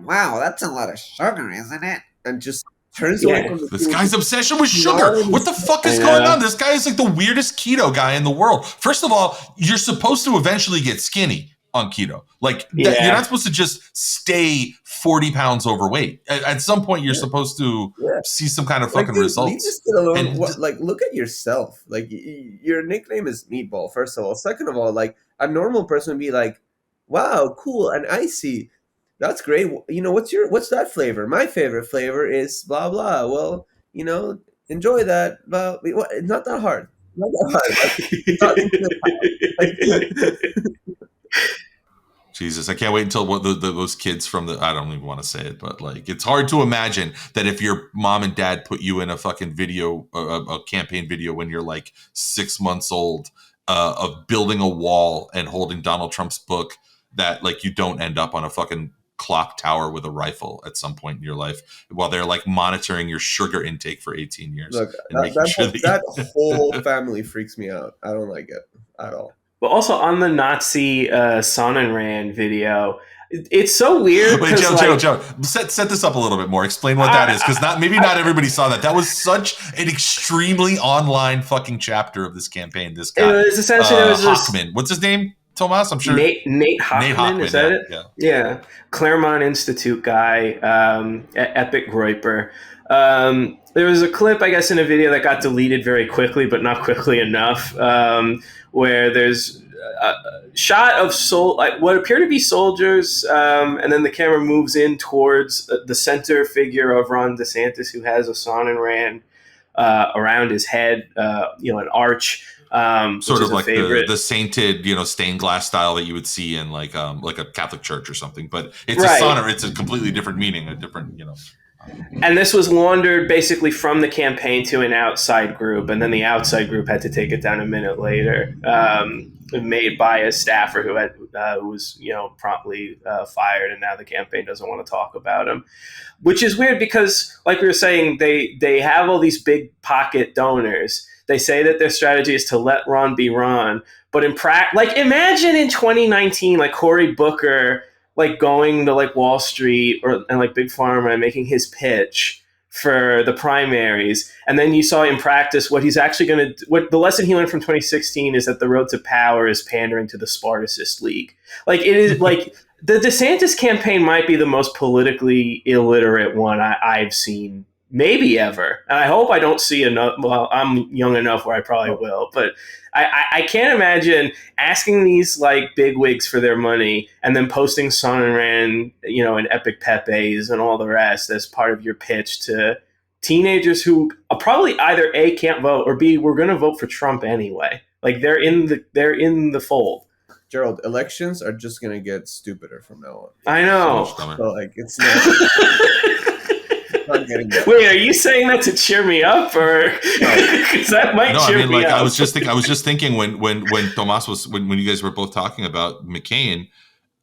Wow, that's a lot of sugar, isn't it? And just turns away from this guy's obsession with sugar. What the fuck is going on? This guy is like the weirdest keto guy in the world. First of all, you're supposed to eventually get skinny on keto. Like you're not supposed to just stay 40 pounds overweight. At some point, you're supposed to see some kind of fucking results. Leave this kid alone. Look at yourself. Like your nickname is Meatball. First of all, second of all, like a normal person would be like, "Wow, cool, and icy. That's great. You know, what's that flavor? My favorite flavor is blah blah. Well, you know, enjoy that. But it's not that hard. Not that hard. Jesus, I can't wait until those kids from I don't even want to say it, but like, it's hard to imagine that if your mom and dad put you in a fucking video, a campaign video when you're like 6 months old, of building a wall and holding Donald Trump's book, that like you don't end up on a fucking clock tower with a rifle at some point in your life while they're like monitoring your sugar intake for 18 years. Look, that whole family freaks me out. I don't like it at all. But also on the Nazi Sonnenrand video, it's so weird. Wait, Joe, set this up a little bit more. Explain what that is, because not everybody saw that. That was such an extremely online fucking chapter of this campaign. This guy, it was essentially Hockman. What's his name? Tomas, I'm sure. Nate Hockman, is that it? Yeah. Claremont Institute guy, Epic Groyper. There was a clip, I guess, in a video that got deleted very quickly, but not quickly enough, where there's a shot of what appear to be soldiers, and then the camera moves in towards the center figure of Ron DeSantis, who has a Sonnenrand around his head, an arch. Sort of like the sainted, stained glass style that you would see in like a Catholic church or something, but it's it's a completely different meaning, a different, And this was laundered basically from the campaign to an outside group, and then the outside group had to take it down a minute later, made by a staffer who was promptly fired, and now the campaign doesn't want to talk about him, which is weird because, like we were saying, they have all these big pocket donors. They say that their strategy is to let Ron be Ron, but in practice, imagine in 2019, like Cory Booker, going to Wall Street and Big Pharma and making his pitch for the primaries, and then you saw in practice what he's actually going to. What the lesson he learned from 2016 is that the road to power is pandering to the Spartacist League. It is the DeSantis campaign might be the most politically illiterate one I've seen. Maybe ever. And I hope I don't see enough. Well, I'm young enough where I probably will, but I can't imagine asking these bigwigs for their money and then posting Sonnenrand, and Epic Pepes and all the rest as part of your pitch to teenagers who probably either A, can't vote, or B, we're going to vote for Trump anyway. They're in the fold. Gerald, elections are just going to get stupider from now on. I know. So, it's not. Wait, are you saying that to cheer me up, or because that might cheer me up? I was just thinking when Tomas when you guys were both talking about McCain,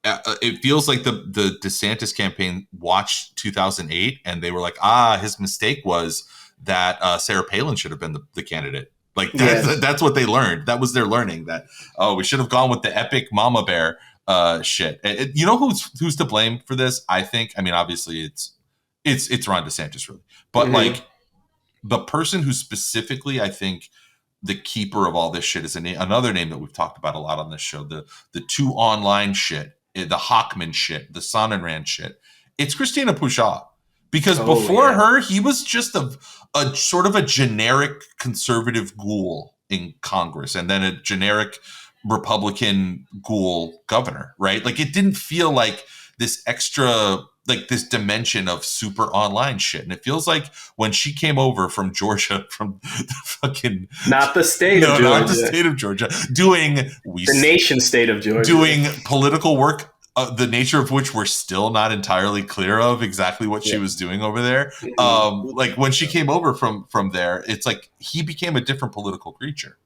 it feels like the DeSantis campaign watched 2008 and they were like, his mistake was that Sarah Palin should have been the candidate. That's what they learned. That was their learning. That we should have gone with the epic mama bear shit. Who's to blame for this? I think. I mean, obviously it's Ron DeSantis, really. But the person who specifically, I think, the keeper of all this shit is another name that we've talked about a lot on this show. The two online shit, the Hockman shit, the Sonnenrand shit. It's Christina Pushaw. Because before her, he was just a sort of a generic conservative ghoul in Congress, and then a generic Republican ghoul governor, right? It didn't feel like this extra, this dimension of super online shit. And it feels like when she came over from Georgia, from the fucking... Not the state of Georgia. Not the state of Georgia. The nation state of Georgia. Doing political work, the nature of which we're still not entirely clear of exactly what she was doing over there. When she came over from there, it's like he became a different political creature.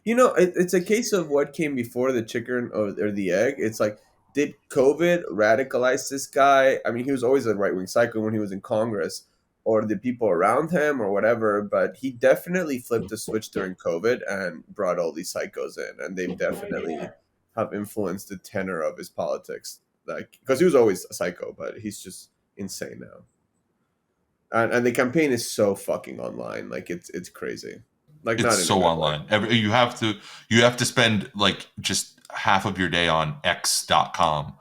It's a case of what came before the chicken or the egg. It's like, did COVID radicalize this guy? I mean, he was always a right-wing psycho when he was in Congress. or the people around him or whatever, but he definitely flipped the switch during COVID and brought all these psychos in, and they've definitely have influenced the tenor of his politics. Like, because he was always a psycho, but he's just insane now. And the campaign is so fucking online, like it's crazy. Like, it's so online. You have to spend like just half of your day on X.com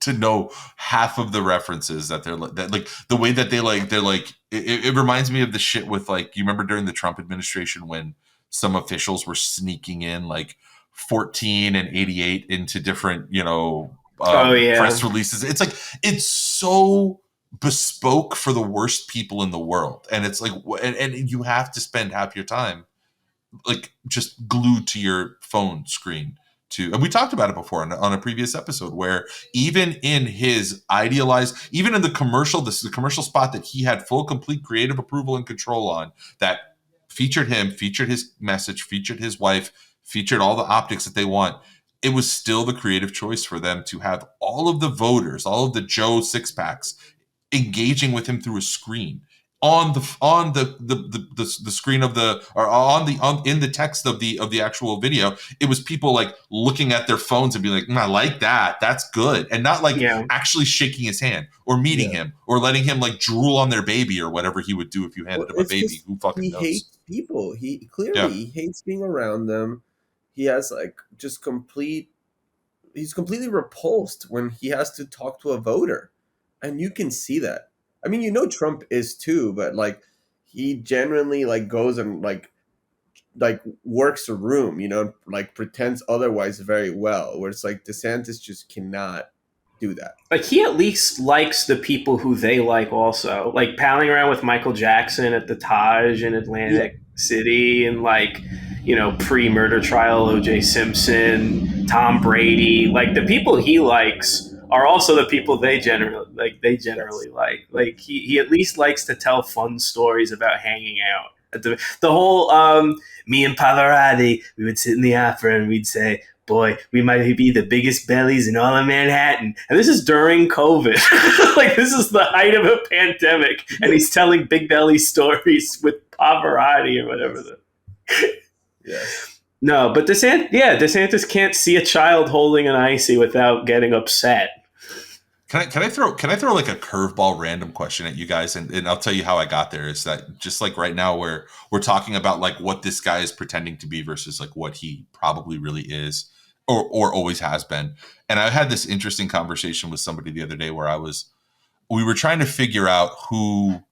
to know half of the references that they're like, that, like the way that they're like it reminds me of the shit with, like, you remember during the Trump administration when some officials were sneaking in like 14 and 88 into different, press releases. It's like, it's so bespoke for the worst people in the world, and it's like, and you have to spend half your time like just glued to your phone screen and we talked about it before on a previous episode, where even in his idealized, even in the commercial spot that he had full, complete creative approval and control on, that featured him, featured his message, featured his wife, featured all the optics that they want, it was still the creative choice for them to have all of the voters, all of the Joe six packs engaging with him through a screen on the screen of the, or in the text of the actual video. It was people like looking at their phones and be like, I like that, that's good, and not like actually shaking his hand or meeting him or letting him like drool on their baby or whatever he would do if you handed him a baby. Who fucking knows? He hates people. He clearly he hates being around them. He has like just he's completely repulsed when he has to talk to a voter, and you can see that. I mean, Trump is too, but like he genuinely like goes and like works a room, like pretends otherwise very well. Where it's like DeSantis just cannot do that. Like, he at least likes the people who they like also. Like palling around with Michael Jackson at the Taj in Atlantic City, and like, pre-murder trial O.J. Simpson, Tom Brady. Like, the people he likes are also the people they generally like. Like he at least likes to tell fun stories about hanging out. The whole me and Pavarotti, we would sit in the opera and we'd say, boy, we might be the biggest bellies in all of Manhattan. And this is during COVID. Like, this is the height of a pandemic, and he's telling big belly stories with Pavarotti or whatever. No, but DeSantis can't see a child holding an icy without getting upset. Can I throw like a curveball random question at you guys, and I'll tell you how I got there. Is that just like right now where we're talking about like what this guy is pretending to be versus like what he probably really is or always has been. And I had this interesting conversation with somebody the other day where we were trying to figure out who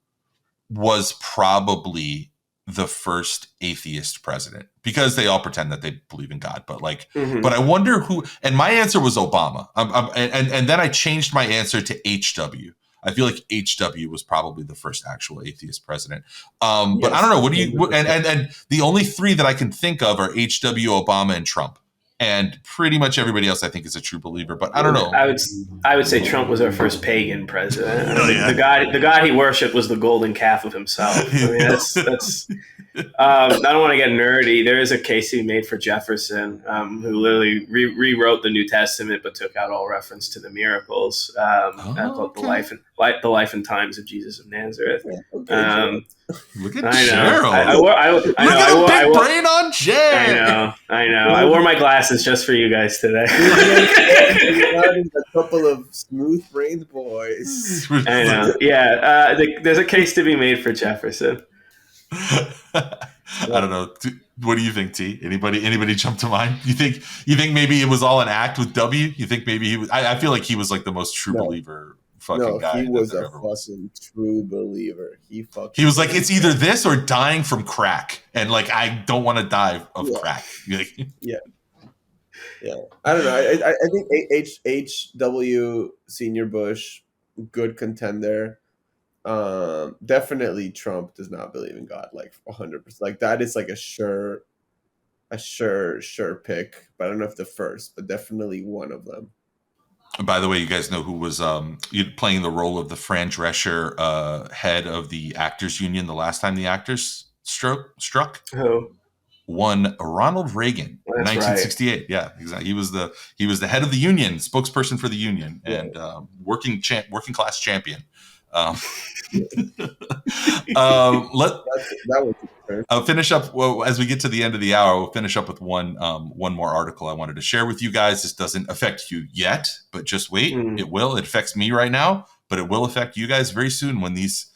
was probably the first atheist president, because they all pretend that they believe in God, but like, but I wonder who, and my answer was Obama. And then I changed my answer to HW. I feel like HW was probably the first actual atheist president. But I don't know. What do you, and the only three that I can think of are HW, Obama, and Trump. And pretty much everybody else, I think, is a true believer. But I don't know. I would say Trump was our first pagan president. The God he worshipped was the golden calf of himself. I mean, that's. I don't want to get nerdy. There is a case he made for Jefferson, who literally rewrote the New Testament but took out all reference to the miracles. Called the life and times of Jesus of Nazareth. Look at Gerald. Look at the big brain on Jay. I know. I wore my glasses just for you guys today. A couple of smooth-brained boys. I know. Yeah, there's a case to be made for Jefferson. I don't know. What do you think, T? Anybody jump to mind? You think maybe it was all an act with W? You think maybe he was? I feel like he was like the most true believer. Guy. He was a fucking true believer. He was like, it's either this or dying from crack, and like I don't want to die of crack. Yeah. I don't know. I think HW Senior Bush, good contender. Definitely Trump does not believe in God, like 100%. Like that is like a sure pick. But I don't know if the first, but definitely one of them. By the way, you guys know who was playing the role of the Fran Drescher, head of the Actors Union the last time the actors struck? Who? One Ronald Reagan, in 1968. Right. Yeah, exactly. He was the head of the union, spokesperson for the union, and working class champion. I'll finish up as we get to the end of the hour. We'll finish up with one more article I wanted to share with you guys. This doesn't affect you yet, but just wait. It will. It affects me right now, but it will affect you guys very soon when these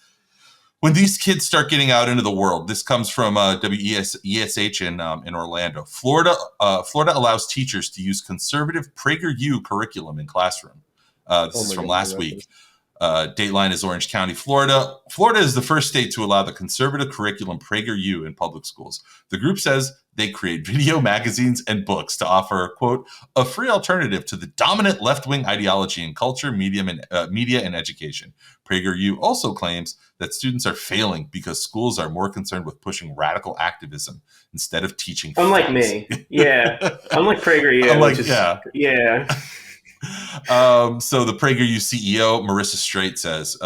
kids start getting out into the world. This comes from WESH in Orlando. Florida allows teachers to use conservative PragerU curriculum in classroom. This is from last week. Dateline is Orange County, Florida. Florida is the first state to allow the conservative curriculum PragerU in public schools. The group says they create video, magazines, and books to offer, quote, a free alternative to the dominant left-wing ideology in culture, media, and education. PragerU also claims that students are failing because schools are more concerned with pushing radical activism instead of teaching. Unlike me. Yeah. Unlike PragerU. Yeah. So the PragerU CEO, Marissa Straight, says,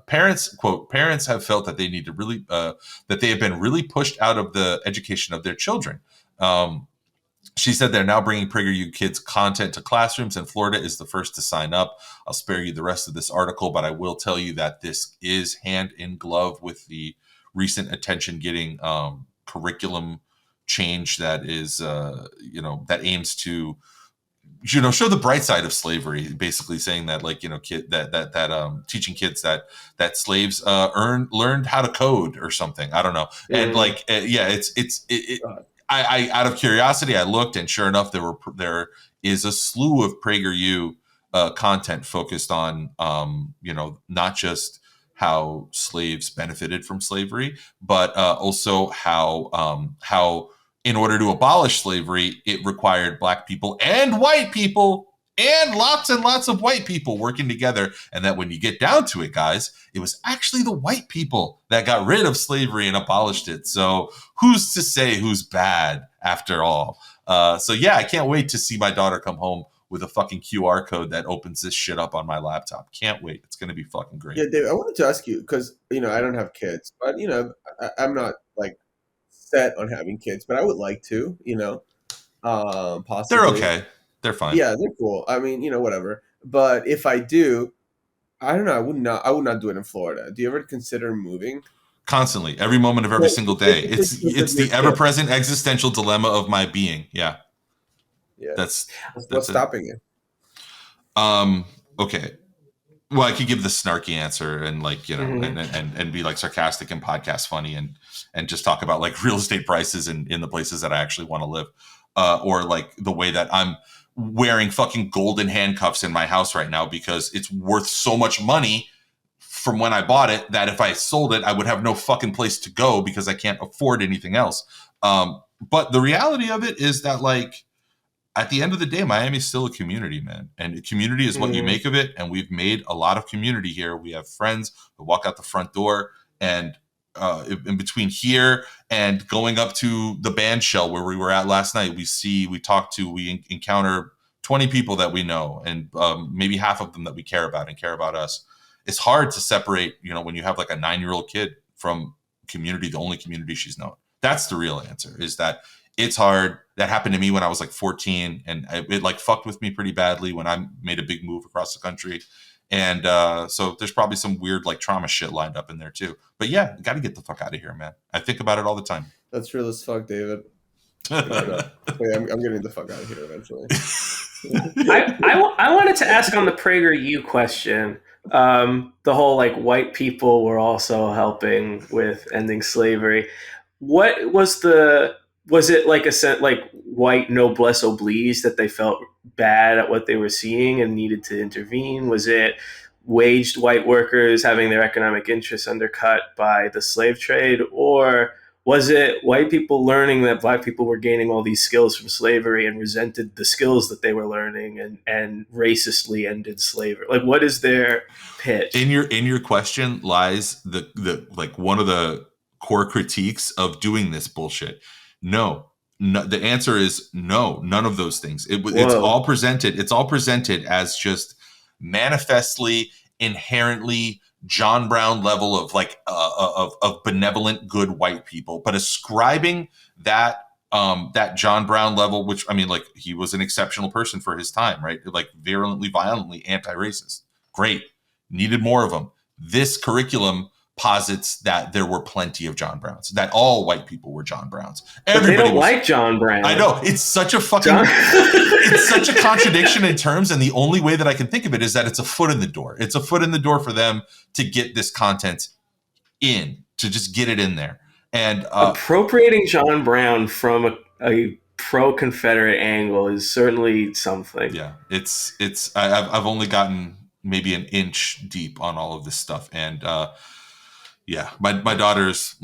parents have felt that they need to really, that they have been really pushed out of the education of their children. She said they're now bringing PragerU kids content to classrooms, and Florida is the first to sign up. I'll spare you the rest of this article, but I will tell you that this is hand in glove with the recent attention-getting curriculum change that is, that aims to, show the bright side of slavery, basically saying that, teaching kids that slaves learned how to code or something. I don't know. And I out of curiosity, I looked, and sure enough, there is a slew of PragerU content focused on, not just how slaves benefited from slavery, but also how in order to abolish slavery, it required Black people and white people and lots of white people working together. And that when you get down to it, guys, it was actually the white people that got rid of slavery and abolished it. So who's to say who's bad after all? I can't wait to see my daughter come home with a fucking QR code that opens this shit up on my laptop. Can't wait. It's going to be fucking great. Yeah, Dave, I wanted to ask you, because, I don't have kids, but, I'm not set on having kids, but I would like to, possibly. They're okay. They're fine. Yeah, they're cool. I mean, whatever. But if I do, I don't know. I would not do it in Florida. Do you ever consider moving? Constantly, every moment of every single day. It's the ever-present existential dilemma of my being. Yeah. That's what's stopping you. Okay. Well, I could give the snarky answer and and be sarcastic and podcast funny and just talk about real estate prices in the places that I actually want to live, or the way that I'm wearing fucking golden handcuffs in my house right now because it's worth so much money from when I bought it that if I sold it, I would have no fucking place to go because I can't afford anything else. But the reality of it is that at the end of the day, Miami is still a community, man. And a community is what you make of it. And we've made a lot of community here. We have friends who walk out the front door, and in between here and going up to the band shell where we were at last night, we encounter 20 people that we know, and maybe half of them that we care about and care about us. It's hard to separate, when you have a 9-year-old kid from community, the only community she's known. That's the real answer, is that it's hard. That happened to me when I was 14, and it fucked with me pretty badly when I made a big move across the country. And so there's probably some weird trauma shit lined up in there too. But yeah, got to get the fuck out of here, man. I think about it all the time. That's real as fuck, David. I'm getting the fuck out of here eventually. I wanted to ask on the PragerU question. The whole white people were also helping with ending slavery. What was it white noblesse oblige that they felt bad at what they were seeing and needed to intervene? Was it waged white workers having their economic interests undercut by the slave trade? Or was it white people learning that Black people were gaining all these skills from slavery and resented the skills that they were learning and racistly ended slavery? What is their pitch? In your question lies the one of the core critiques of doing this bullshit. No, the answer is no, none of those things. It's all presented as just manifestly, inherently John Brown level of benevolent, good white people, but ascribing that John Brown level, which he was an exceptional person for his time, right? Virulently, violently anti-racist. Great. Needed more of them. this curriculum posits that there were plenty of John Browns, that all white people were John Browns. Everybody but they don't like John Brown. I know. It's such a it's such a contradiction in terms. And the only way that I can think of it is that it's a foot in the door. It's a foot in the door for them to get this content in, to just get it in there. And appropriating John Brown from a pro-Confederate angle is certainly something. Yeah, I've only gotten maybe an inch deep on all of this stuff. And yeah, my daughter's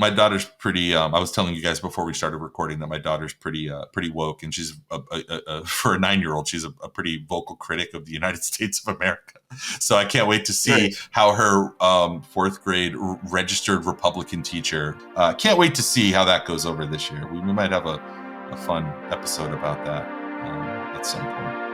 pretty. I was telling you guys before we started recording that my daughter's pretty woke, and she's for a 9-year-old, she's a pretty vocal critic of the United States of America. So I can't wait to see how her 4th grade registered Republican teacher. Can't wait to see how that goes over this year. We might have a fun episode about that at some point.